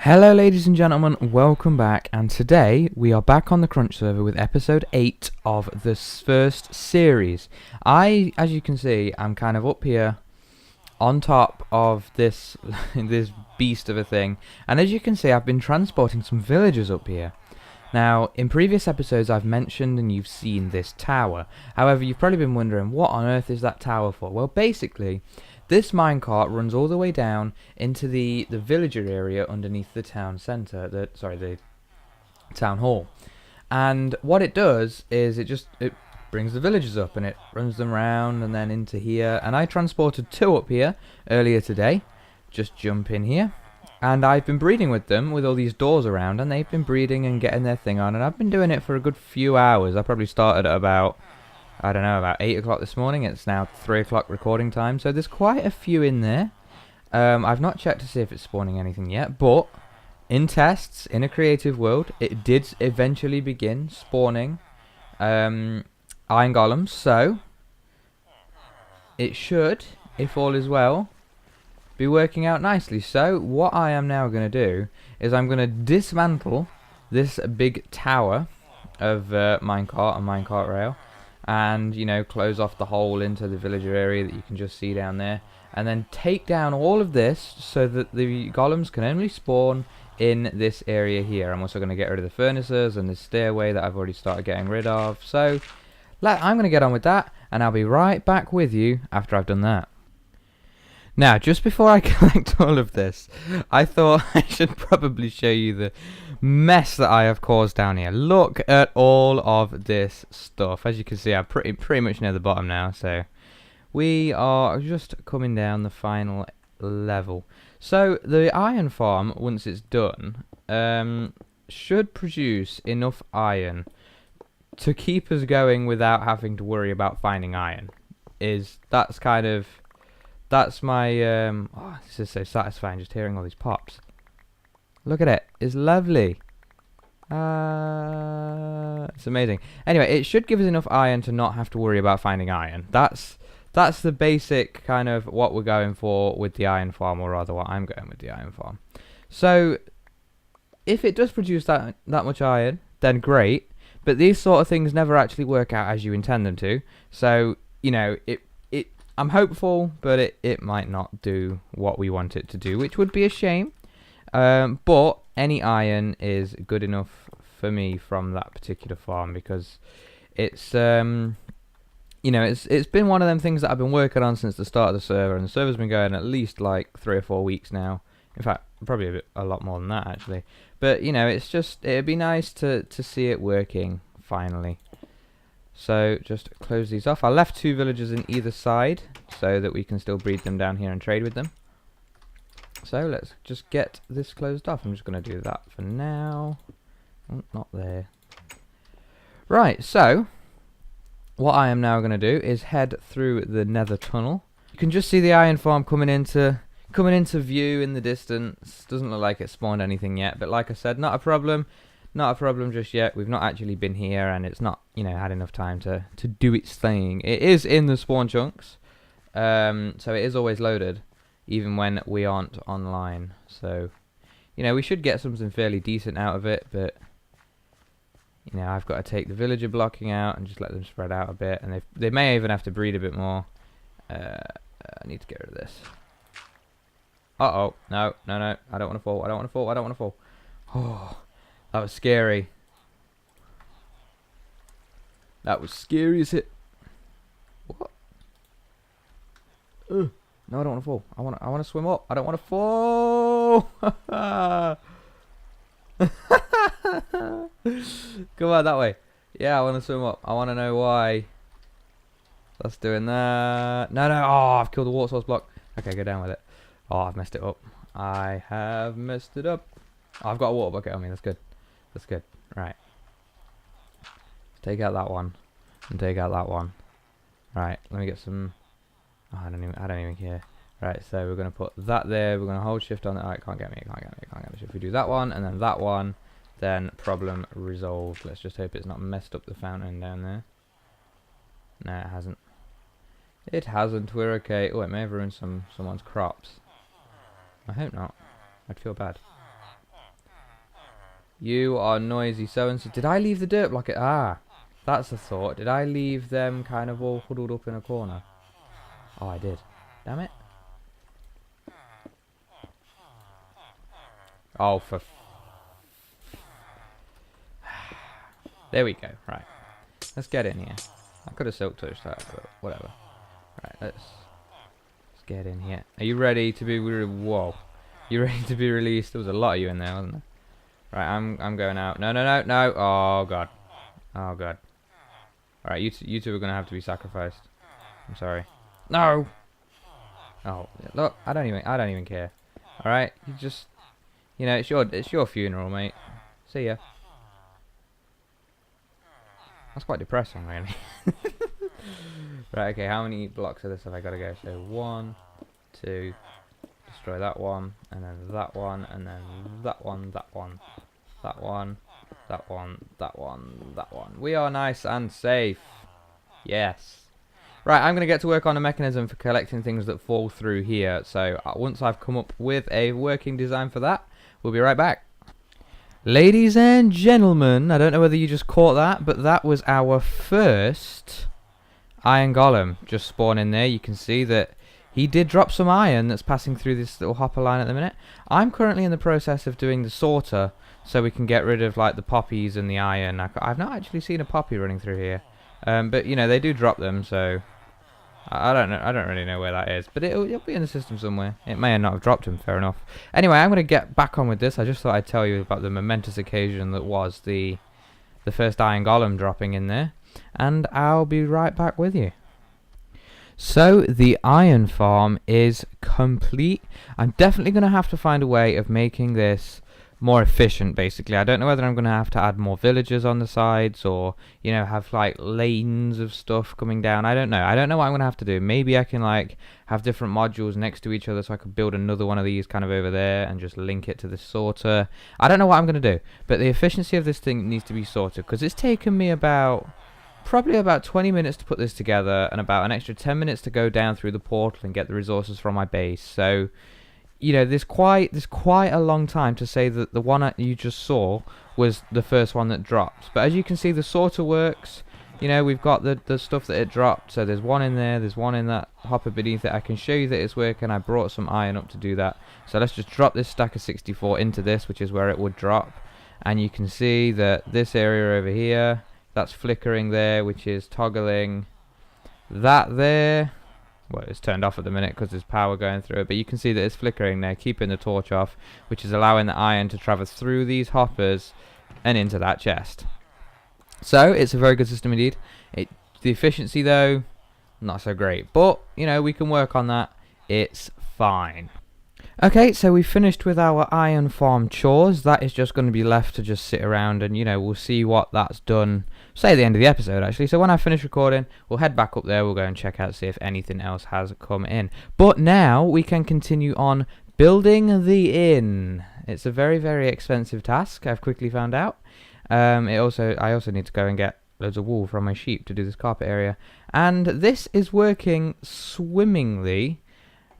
Hello ladies and gentlemen, welcome back, and today we are back on the Crunch server with episode 8 of this first series. As you can see, I'm kind of up here on top of this this beast of a thing, and as you can see I've been transporting some villagers up here. Now, in previous episodes I've mentioned and you've seen this tower. However, you've probably been wondering, what on earth is that tower for? Well, basically, this minecart runs all the way down into the villager area underneath the town centre, the town hall. And what it does is it brings the villagers up and it runs them round and then into here. And I transported 2 up here earlier today. Just jump in here. And I've been breeding with them with all these doors around, and they've been breeding and getting their thing on, and I've been doing it for a good few hours. I probably started at about, I don't know, about 8 o'clock this morning. It's now 3 o'clock recording time, so there's quite a few in there. I've not checked to see if it's spawning anything yet, but in tests, in a creative world, it did eventually begin spawning iron golems, so it should, if all is well, be working out nicely. So what I am now going to do is I'm going to dismantle this big tower of minecart and minecart rail, and close off the hole into the villager area that you can just see down there, and then take down all of this so that the golems can only spawn in this area here. I'm also going to get rid of the furnaces and the stairway that I've already started getting rid of. So I'm going to get on with that, and I'll be right back with you after I've done that. Now, just before I collect all of this, I thought I should probably show you the mess that I have caused down here. Look at all of this stuff. As you can see, I'm pretty much near the bottom now, so we are just coming down the final level. So the iron farm, once it's done, should produce enough iron to keep us going without having to worry about finding iron. That's my, oh, this is so satisfying just hearing all these pops. Look at it, it's lovely. It's amazing. Anyway, it should give us enough iron to not have to worry about finding iron. That's the basic kind of what we're going for with the iron farm, or rather what I'm going with the iron farm. So, if it does produce that much iron, then great. But these sort of things never actually work out as you intend them to. So, I'm hopeful, but it might not do what we want it to do, which would be a shame. But any iron is good enough for me from that particular farm, because it's it's been one of them things that I've been working on since the start of the server, and the server's been going at least like 3 or 4 weeks now. In fact, probably a lot more than that actually. But it'd be nice to see it working finally. So just close these off. I left 2 villagers in either side so that we can still breed them down here and trade with them. So let's just get this closed off. I'm just going to do that for now. Oh, not there. Right, so what I am now going to do is head through the nether tunnel. You can just see the iron farm coming into view in the distance. Doesn't look like it's spawned anything yet, but like I said, not a problem. Not a problem just yet. We've not actually been here, and it's not, had enough time to do its thing. It is in the spawn chunks, so it is always loaded, even when we aren't online. So, we should get something fairly decent out of it, but, I've got to take the villager blocking out and just let them spread out a bit, and they may even have to breed a bit more. I need to get rid of this. Uh-oh. No. I don't want to fall. I don't want to fall. Oh. That was scary. That was scary as it. What? No, I don't want to fall. I want to swim up. I don't want to fall. Come on, that way. Yeah, I want to swim up. I want to know why. That's doing that. No. Oh, I've killed the water source block. Okay, go down with it. Oh, I've messed it up. I have messed it up. Oh, I've got a water bucket on me. That's good. That's good. Right. Take out that one. And take out that one. Right. Let me get some. Oh, I don't even care. Right. So we're gonna put that there. We're gonna hold shift on it. Alright. Can't get me. So if we do that one and then that one, then problem resolved. Let's just hope it's not messed up the fountain down there. No, it hasn't. It hasn't. We're okay. Oh, it may have ruined someone's crops. I hope not. I'd feel bad. You are noisy so-and-so. Did I leave the dirt block? That's the thought. Did I leave them kind of all huddled up in a corner? Oh, I did. Damn it. Oh, there we go. Right. Let's get in here. I could have silk touched that, but whatever. Right, let's get in here. Are you ready to be... Whoa. You ready to be released? There was a lot of you in there, wasn't there? Right, I'm going out. No. Oh, God. Oh, God. Alright, you two are going to have to be sacrificed. I'm sorry. No! Oh, look, I don't even care. Alright, you just... You know, it's your funeral, mate. See ya. That's quite depressing, really. Right, okay, how many blocks of this have I got to go? So, 1, 2, destroy that one, and then that one, and then that one, that one, that one, that one, that one, that one. We are nice and safe. Yes. Right, I'm going to get to work on a mechanism for collecting things that fall through here. So, once I've come up with a working design for that, we'll be right back. Ladies and gentlemen, I don't know whether you just caught that, but that was our first iron golem just spawn in there. You can see that he did drop some iron that's passing through this little hopper line at the minute. I'm currently in the process of doing the sorter so we can get rid of like the poppies and the iron. I've not actually seen a poppy running through here, but you know they do drop them, so I don't know. I don't really know where that is, but it'll be in the system somewhere. It may not have dropped him. Fair enough. Anyway, I'm going to get back on with this. I just thought I'd tell you about the momentous occasion that was the first iron golem dropping in there, and I'll be right back with you. So the iron farm is complete. I'm definitely going to have to find a way of making this more efficient, basically. I don't know whether I'm going to add more villagers on the sides, or you know, have like lanes of stuff coming down. I don't know what I'm going to have to do. Maybe I can like have different modules next to each other, so I could build another one of these kind of over there and just link it to this sorter. I don't know what I'm going to do, but the efficiency of this thing needs to be sorted, because it's taken me probably about 20 minutes to put this together, and about an extra 10 minutes to go down through the portal and get the resources from my base. So you know, there's quite a long time to say that the one you just saw was the first one that dropped. But as you can see, the sorter works. You know, we've got the stuff that it dropped. So there's one in there, there's one in that hopper beneath it. I can show you that it's working. I brought some iron up to do that. So let's just drop this stack of 64 into this, which is where it would drop. And you can see that this area over here, that's flickering there, which is toggling that there. Well, it's turned off at the minute because there's power going through it, but you can see that it's flickering there, keeping the torch off, which is allowing the iron to travel through these hoppers and into that chest. So it's a very good system indeed. The efficiency though, not so great, but you know, we can work on that. It's fine. Okay, so we finished with our iron farm chores. That is just going to be left to just sit around, and you know, we'll see what that's done, say at the end of the episode actually. So when I finish recording, we'll head back up there, we'll go and check out, see if anything else has come in. But now we can continue on building the inn. It's a very, very expensive task, I've quickly found out. I also need to go and get loads of wool from my sheep to do this carpet area, and this is working swimmingly.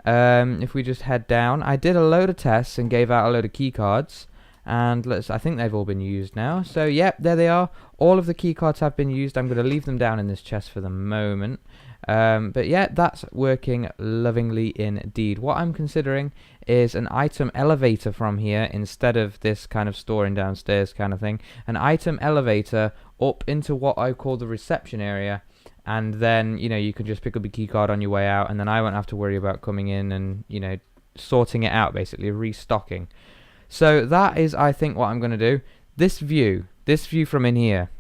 If we just head down, I did a load of tests and gave out a load of key cards, and I think they've all been used now. So yep, there they are. All of the key cards have been used. I'm going to leave them down in this chest for the moment. But yeah, that's working lovingly indeed. What I'm considering is an item elevator from here instead of this kind of storing downstairs kind of thing. An item elevator up into what I call the reception area. And then, you know, you can just pick up a key card on your way out, and then I won't have to worry about coming in and, you know, sorting it out, basically, restocking. So that is, I think, what I'm going to do. This view from in here,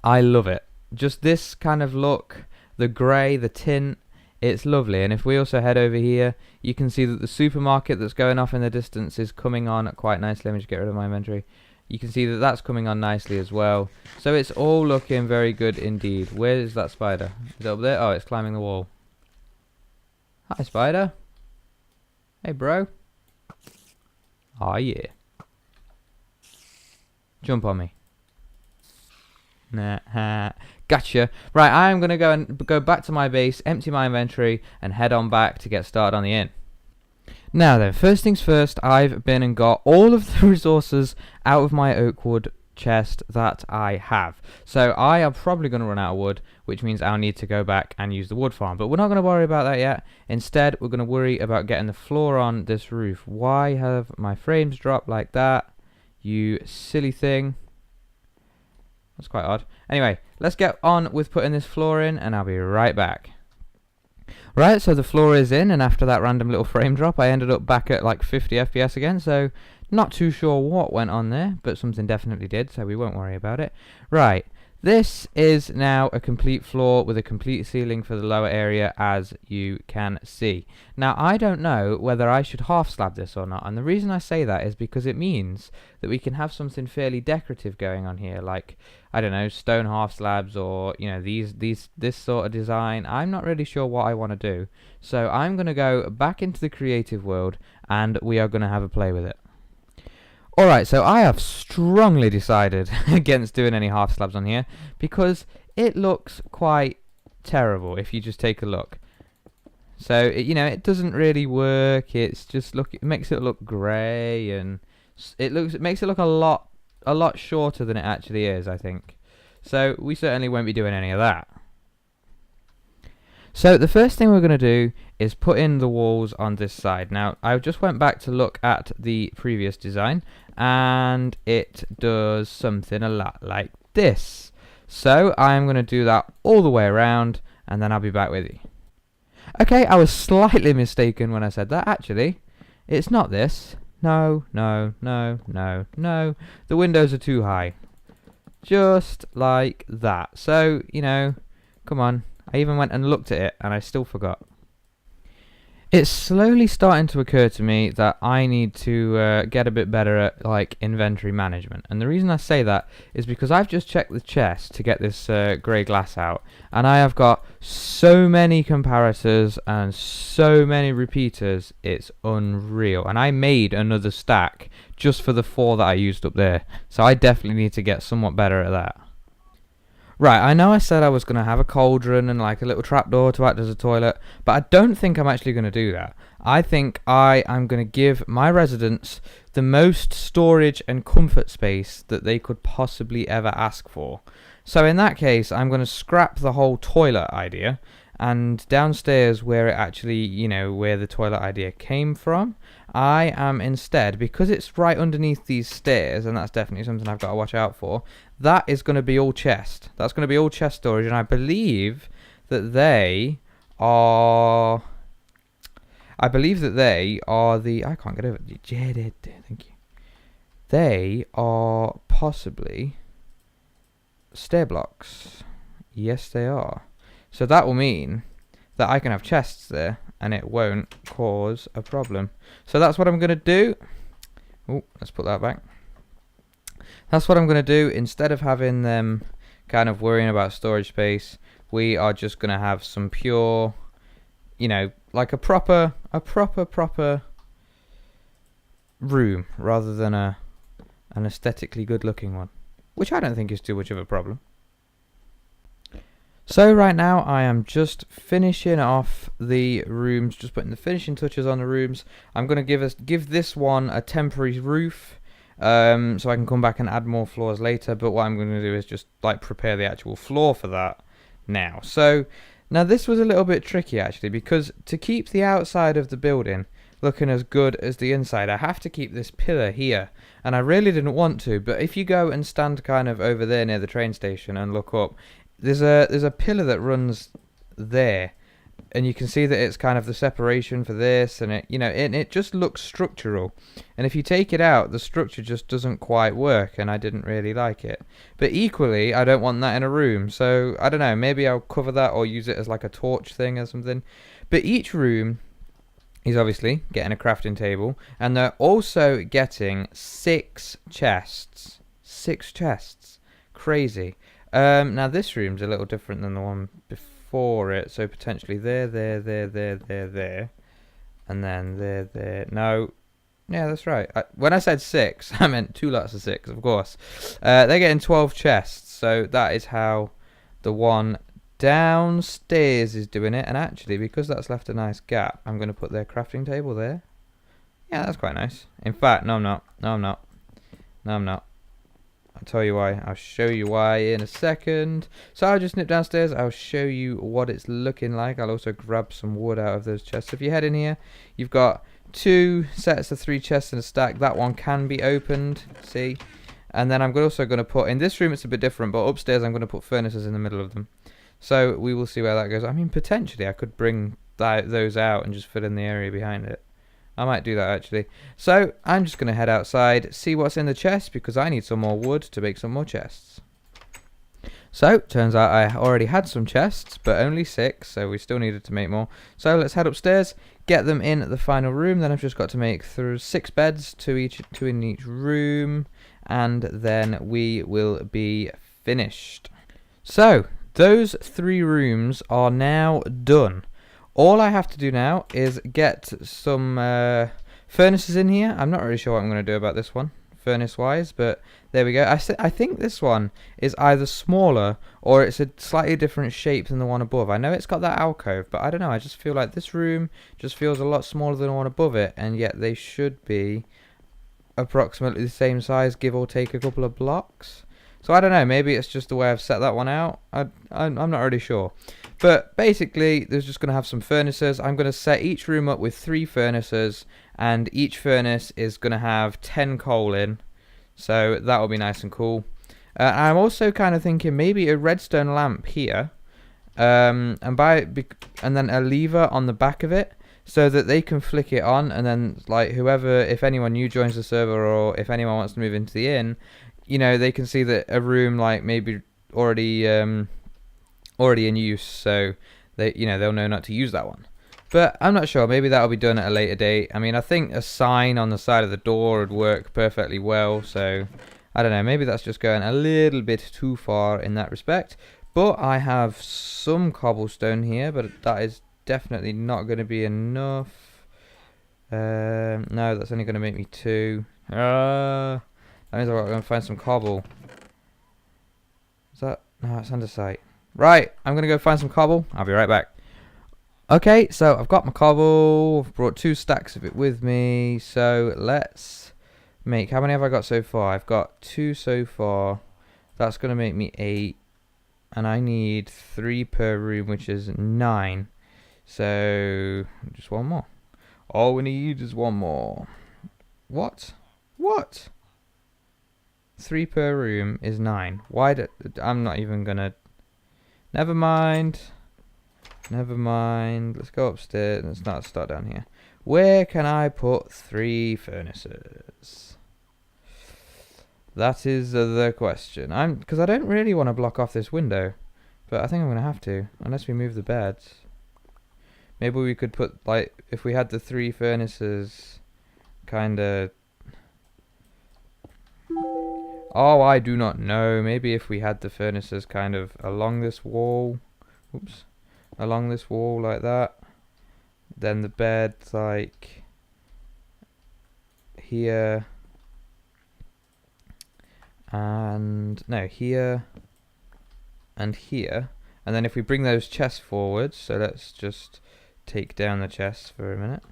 I love it. Just this kind of look, the grey, the tint, it's lovely. And if we also head over here, you can see that the supermarket that's going off in the distance is coming on quite nicely. Let me just get rid of my inventory. You can see that that's coming on nicely as well. So it's all looking very good indeed. Where is that spider? Is it up there? Oh, it's climbing the wall. Hi, spider. Hey, bro. Oh, yeah. Jump on me. Nah, gotcha. Right, I'm going to go back to my base, empty my inventory, and head on back to get started on the inn. Now then, first things first, I've been and got all of the resources out of my oak wood chest that I have. So I am probably going to run out of wood, which means I'll need to go back and use the wood farm. But we're not going to worry about that yet. Instead, we're going to worry about getting the floor on this roof. Why have my frames dropped like that? You silly thing. That's quite odd. Anyway, let's get on with putting this floor in, and I'll be right back. Right, so the floor is in, and after that random little frame drop, I ended up back at like 50 FPS again, so not too sure what went on there, but something definitely did, so we won't worry about it. Right, this is now a complete floor with a complete ceiling for the lower area, as you can see. Now, I don't know whether I should half slab this or not, and the reason I say that is because it means that we can have something fairly decorative going on here, like, I don't know, stone half slabs, or, you know, this sort of design. I'm not really sure what I want to do, so I'm going to go back into the creative world, and we are going to have a play with it. Alright, so I have strongly decided against doing any half slabs on here because it looks quite terrible if you just take a look. So, you know, it doesn't really work. It's just it makes it look grey, and it makes it look a lot shorter than it actually is, I think. So, we certainly won't be doing any of that. So the first thing we're going to do is put in the walls on this side. Now, I just went back to look at the previous design, and it does something a lot like this. So I'm going to do that all the way around, and then I'll be back with you. Okay, I was slightly mistaken when I said that. Actually, it's not this. No. The windows are too high. Just like that. So, you know, come on. I even went and looked at it, and I still forgot. It's slowly starting to occur to me that I need to get a bit better at, like, inventory management. And the reason I say that is because I've just checked the chest to get this grey glass out, and I have got so many comparators and so many repeaters, it's unreal. And I made another stack just for the 4 that I used up there, so I definitely need to get somewhat better at that. Right, I know I said I was going to have a cauldron and like a little trapdoor to act as a toilet, but I don't think I'm actually going to do that. I think I am going to give my residents the most storage and comfort space that they could possibly ever ask for. So in that case, I'm going to scrap the whole toilet idea, and downstairs where it actually, you know, where the toilet idea came from, I am instead, because it's right underneath these stairs, and that's definitely something I've got to watch out for, that is going to be all chest. That's going to be all chest storage, and I believe that they are... I can't get over it. Thank you. They are possibly stair blocks. Yes, they are. So that will mean that I can have chests there, and it won't cause a problem. So that's what I'm going to do. Oh, let's put that back. That's what I'm going to do. Instead of having them kind of worrying about storage space, we are just going to have some pure, you know, like a proper room, rather than an aesthetically good looking one, which I don't think is too much of a problem. So right now I am just finishing off the rooms, just putting the finishing touches on the rooms. I'm going to give this one a temporary roof, so I can come back and add more floors later, but what I'm going to do is just like prepare the actual floor for that now. So now this was a little bit tricky actually, because to keep the outside of the building looking as good as the inside, I have to keep this pillar here, and I really didn't want to, but if you go and stand kind of over there near the train station and look up, there's a pillar that runs there, and you can see that it's kind of the separation for this, and it just looks structural, and if you take it out, the structure just doesn't quite work, and I didn't really like it. But equally, I don't want that in a room, so I don't know, maybe I'll cover that or use it as like a torch thing or something. But each room is obviously getting a crafting table, and they're also getting 6 chests. 6 chests. Crazy. Now this room's a little different than the one before it, so potentially there, and then there. No, yeah, that's right. When I said 6, I meant 2 lots of 6, of course. They're getting 12 chests, so that is how the one downstairs is doing it. And actually, because that's left a nice gap, I'm going to put their crafting table there. Yeah, that's quite nice. In fact, no, I'm not. No, I'm not. No, I'm not. I'll tell you why. I'll show you why in a second. So I'll just nip downstairs. I'll show you what it's looking like. I'll also grab some wood out of those chests. If you head in here, you've got 2 sets of 3 chests in a stack. That one can be opened. See? And then I'm also going to put, in this room it's a bit different, but upstairs I'm going to put furnaces in the middle of them. So we will see where that goes. I mean, potentially I could bring those out and just fill in the area behind it. I might do that actually. So I'm just going to head outside, see what's in the chest, because I need some more wood to make some more chests. So turns out I already had some chests, but only 6, so we still needed to make more. So let's head upstairs, get them in the final room. Then I've just got to make through 6 beds, 2 in each room, and then we will be finished. So those 3 rooms are now done. All I have to do now is get some furnaces in here. I'm not really sure what I'm going to do about this one, furnace-wise, but there we go. I think this one is either smaller or it's a slightly different shape than the one above. I know it's got that alcove, but I don't know. I just feel like this room just feels a lot smaller than the one above it, and yet they should be approximately the same size, give or take a couple of blocks. So I don't know, maybe it's just the way I've set that one out. I'm not really sure. But basically, there's just going to have some furnaces. I'm going to set each room up with 3 furnaces, and each furnace is going to have 10 coal in. So that will be nice and cool. I'm also kind of thinking maybe a redstone lamp here, and then a lever on the back of it, so that they can flick it on, and then like if anyone new joins the server, or if anyone wants to move into the inn, you know, they can see that a room like maybe already in use, so they'll know not to use that one. But I'm not sure, maybe that'll be done at a later date. I mean, I think a sign on the side of the door would work perfectly well, so I don't know, maybe that's just going a little bit too far in that respect. But I have some cobblestone here, but that is definitely not going to be enough. No, that's only going to make me 2. That means I'm going to find some cobble. Is that? No, it's andesite. Right, I'm going to go find some cobble. I'll be right back. Okay, so I've got my cobble. I've brought 2 stacks of it with me. So let's make... How many have I got so far? I've got 2 so far. That's going to make me 8. And I need 3 per room, which is 9. So just 1 more. All we need is 1 more. What? What? 3 per room is 9. I'm not even gonna... Never mind. Never mind. Let's go upstairs. Let's not start down here. Where can I put 3 furnaces? That is the question. Because I don't really want to block off this window, but I think I'm gonna have to, unless we move the beds. Maybe we could put, like, if we had the 3 furnaces, kind of... Oh, I do not know. Maybe if we had the furnaces kind of along this wall. Oops. Along this wall like that. Then the bed like here. And no, here and here. And then if we bring those chests forward, so let's just take down the chests for a minute.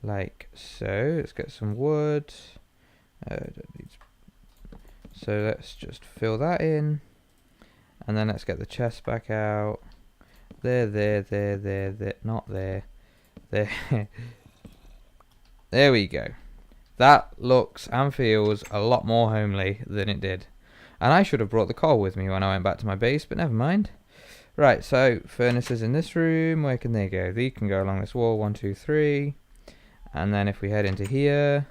Like so. Let's get some wood. So let's just fill that in, and then let's get the chest back out. There, not there. There. There we go. That looks and feels a lot more homely than it did. And I should have brought the coal with me when I went back to my base, but never mind. Right, so furnaces in this room. Where can they go? They can go along this wall. 1, 2, 3. And then if we head into here,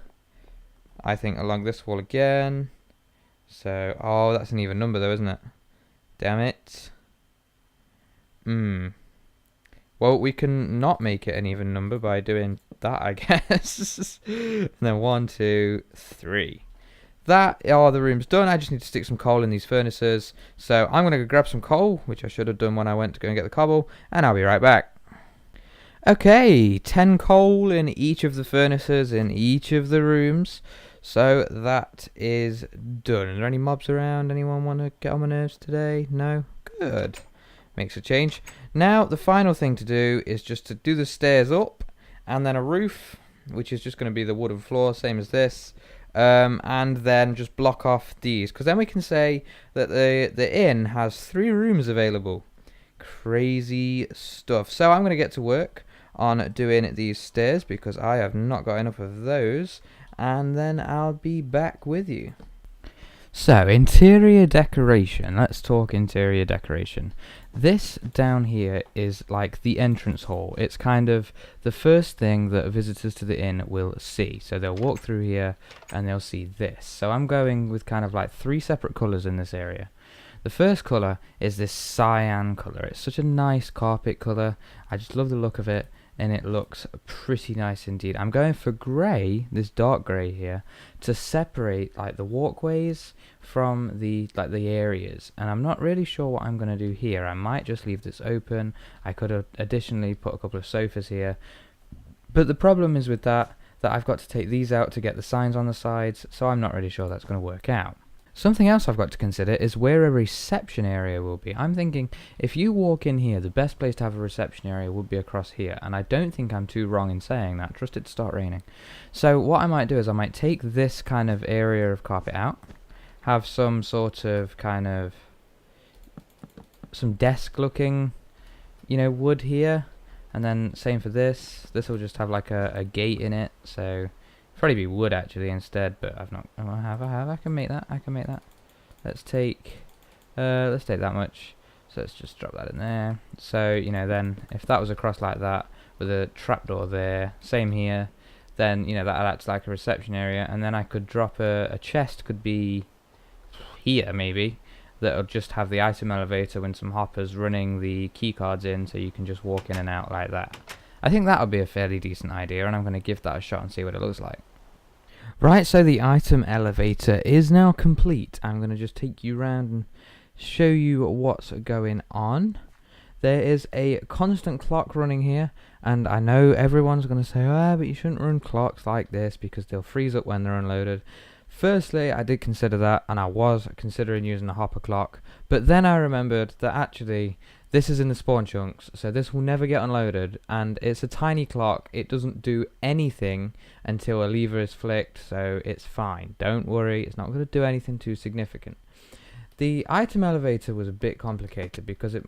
I think along this wall again. So, oh, that's an even number though, isn't it? Damn it. Well, we can not make it an even number by doing that, I guess. And then 1, 2, 3. That are the rooms done. I just need to stick some coal in these furnaces. So I'm going to go grab some coal, which I should have done when I went to go and get the cobble, and I'll be right back. Okay, 10 coal in each of the furnaces in each of the rooms. So that is done. Are there any mobs around? Anyone want to get on my nerves today? No? Good. Makes a change. Now the final thing to do is just to do the stairs up, and then a roof, which is just going to be the wooden floor, same as this. And then just block off these, because then we can say that the inn has 3 rooms available. Crazy stuff. So I'm going to get to work on doing these stairs, because I have not got enough of those, and then I'll be back with you. So, interior decoration. Let's talk interior decoration. This down here is like the entrance hall. It's kind of the first thing that visitors to the inn will see. So they'll walk through here and they'll see this. So I'm going with kind of like 3 separate colours in this area. The first colour is this cyan colour. It's such a nice carpet colour. I just love the look of it, and it looks pretty nice indeed. I'm going for grey, this dark grey here, to separate like the walkways from the areas. And I'm not really sure what I'm going to do here. I might just leave this open. I could have additionally put a couple of sofas here, but the problem is with that I've got to take these out to get the signs on the sides, so I'm not really sure that's going to work out. Something else I've got to consider is where a reception area will be. I'm thinking if you walk in here, the best place to have a reception area would be across here, and I don't think I'm too wrong in saying that. Trust it to start raining. So what I might do is I might take this kind of area of carpet out, have some sort of kind of some desk looking, you know, wood here, and then same for this. This will just have like a gate in it, so probably be wood actually instead, but I've not. Oh, I can make that. Let's take that much. So let's just drop that in there. So you know, then if that was across like that with a trapdoor there, same here, then you know that'll act like a reception area, and then I could drop a chest. Could be here maybe. That'll just have the item elevator with some hoppers running the key cards in, so you can just walk in and out like that. I think that would be a fairly decent idea, and I'm going to give that a shot and see what it looks like. Right, so the item elevator is now complete. I'm going to just take you around and show you what's going on. There is a constant clock running here, and I know everyone's going to say, oh, but you shouldn't run clocks like this because they'll freeze up when they're unloaded. Firstly, I did consider that, and I was considering using a hopper clock, but then I remembered that actually this is in the spawn chunks, so this will never get unloaded, and it's a tiny clock. It doesn't do anything until a lever is flicked, so it's fine. Don't worry, it's not going to do anything too significant. The item elevator was a bit complicated because it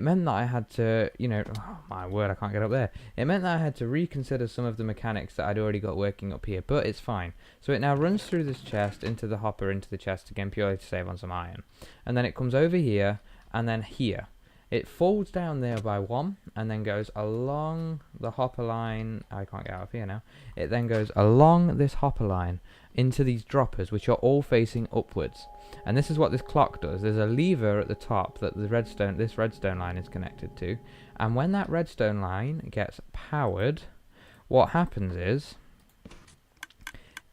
meant that I had to, you know, oh my word, I can't get up there. It meant that I had to reconsider some of the mechanics that I'd already got working up here, but it's fine. So it now runs through this chest, into the hopper, into the chest again, purely to save on some iron. And then it comes over here, and then here. It folds down there by 1, and then goes along the hopper line. I can't get out of here now. It then goes along this hopper line into these droppers, which are all facing upwards. And this is what this clock does. There's a lever at the top that this redstone line is connected to. And when that redstone line gets powered, what happens is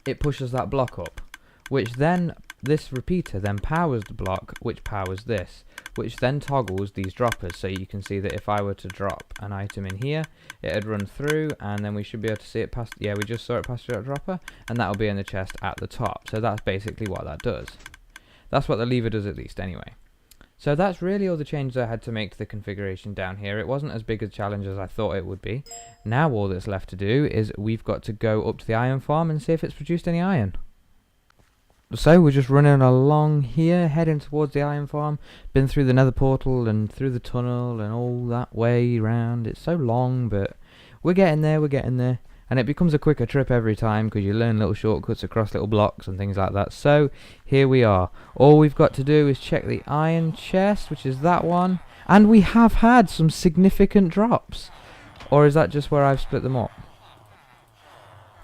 it pushes that block up, which then this repeater then powers the block, which powers this, which then toggles these droppers. So you can see that if I were to drop an item in here, it'd run through, and then we should be able to see it past. Yeah, we just saw it pass through that dropper, and that'll be in the chest at the top. So that's basically what that does. That's what the lever does, at least anyway. So that's really all the changes I had to make to the configuration down here. It wasn't as big a challenge as I thought it would be. Now all that's left to do is we've got to go up to the iron farm and see if it's produced any iron. So we're just running along here, heading towards the iron farm. Been through the nether portal and through the tunnel and all that way round. It's so long, but we're getting there, And it becomes a quicker trip every time because you learn little shortcuts across little blocks and things like that. So here we are. All we've got to do is check the iron chest, which is that one. And we have had some significant drops. Or is that just where I've split them up?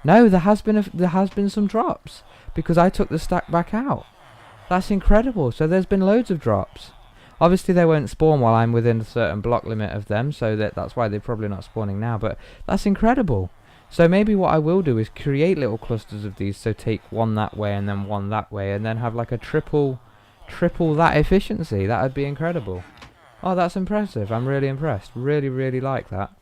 No, there has been some drops because I took the stack back out. That's incredible. So there's been loads of drops. Obviously they won't spawn while I'm within a certain block limit of them, so that's why they're probably not spawning now, but that's incredible. So maybe what I will do is create little clusters of these, so take one that way and then one that way, and then have like a triple that efficiency. That would be incredible. Oh, that's impressive. I'm really impressed. Really like that.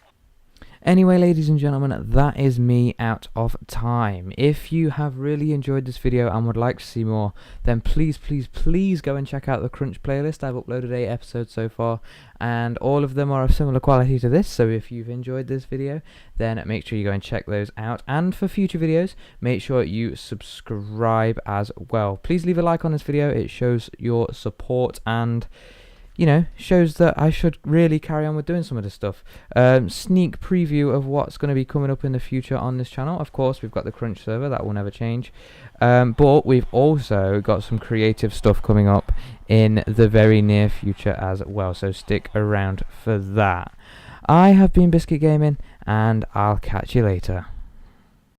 Anyway, ladies and gentlemen, that is me out of time. If you have really enjoyed this video and would like to see more, then please go and check out the Crunch playlist. I've uploaded 8 episodes so far, and all of them are of similar quality to this, so if you've enjoyed this video, then make sure you go and check those out. And for future videos, make sure you subscribe as well. Please leave a like on this video. It shows your support and, you know, shows that I should really carry on with doing some of this stuff. Sneak preview of what's going to be coming up in the future on this channel. Of course, we've got the Crunch server, that will never change. But we've also got some creative stuff coming up in the very near future as well, so stick around for that. I have been Biscuit Gaming, and I'll catch you later.